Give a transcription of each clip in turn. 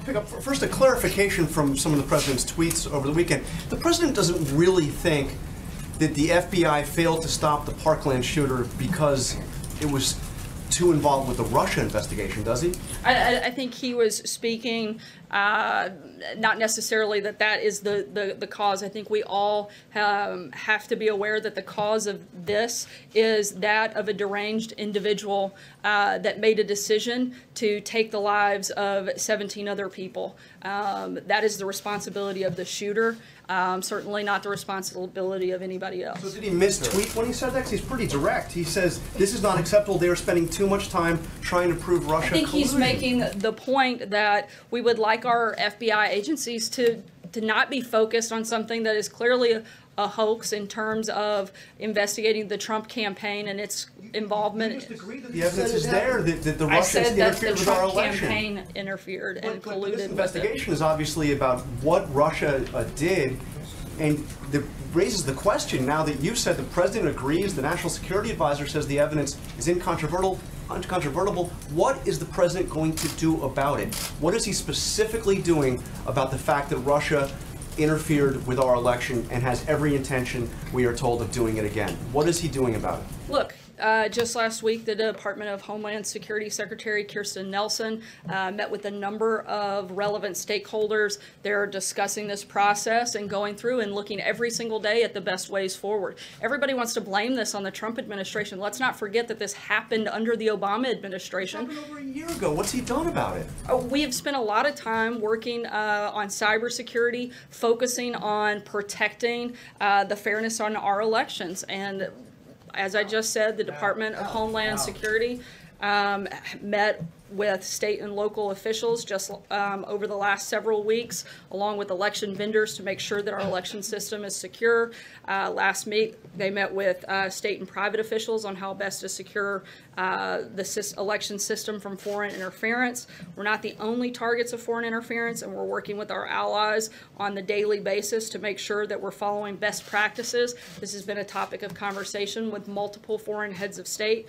pick up first a clarification from some of the president's tweets over the weekend. The president doesn't really think that the FBI failed to stop the Parkland shooter because it was too involved with the Russia investigation, does he? I think he was speaking not necessarily that is the cause. I think we all have to be aware that the cause of this is that of a deranged individual that made a decision to take the lives of 17 other people. That is the responsibility of the shooter, certainly not the responsibility of anybody else. So did he mistweet when he said that? 'Cause he's pretty direct. He says, this is not acceptable. They are spending too much time trying to prove Russia I think collusion. he's making the point that we would like our FBI agencies to not be focused on something that is clearly a hoax in terms of investigating the Trump campaign and its involvement. You just agree that the evidence is there that the I Russians said that the interfered with our Trump election. campaign interfered and But colluded this with it. investigation is obviously about what Russia did, and it raises the question now that you've said the president agrees, the national security advisor says the evidence is incontrovertible. What is the president going to do about it? What is he specifically doing about the fact that Russia interfered with our election and has every intention, we are told, of doing it again? What is he doing about it? Look, just last week, the Department of Homeland Security Secretary Kirstjen Nielsen met with a number of relevant stakeholders. They're discussing this process and going through and looking every single day at the best ways forward. Everybody wants to blame this on the Trump administration. Let's not forget that this happened under the Obama administration. It happened over a year ago. What's he done about it? We have spent a lot of time working on cybersecurity, focusing on protecting the fairness on our elections. And as I just said, the Department of Homeland Security met with state and local officials just over the last several weeks, along with election vendors, to make sure that our election system is secure. Last week, they met with state and private officials on how best to secure the election system from foreign interference. We're not the only targets of foreign interference, and we're working with our allies on the daily basis to make sure that we're following best practices. This has been a topic of conversation with multiple foreign heads of state.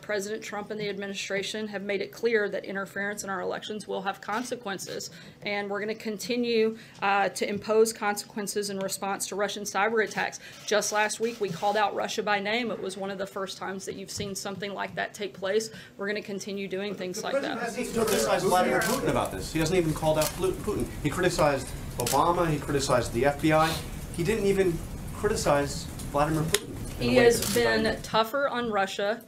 President Trump and the administration have made it clear that interference in our elections will have consequences, and we're going to continue to impose consequences in response to Russian cyber attacks. Just last week, we called out Russia by name. It was one of the first times that you've seen something like that take place. We're going to continue doing things like that. The president hasn't even criticized Vladimir Putin about this. He hasn't even called out Putin. He criticized Obama. He criticized the FBI. He didn't even criticize Vladimir Putin. He has been tougher on Russia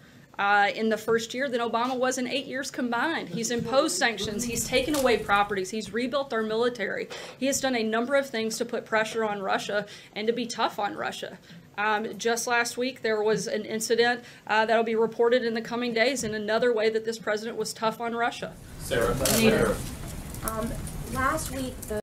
in the first year than Obama was in 8 years combined. He's imposed sanctions. He's taken away properties. He's rebuilt our military. He has done a number of things to put pressure on Russia and to be tough on Russia. Just last week, there was an incident that'll be reported in the coming days in another way that this president was tough on Russia. Sarah. Last week, the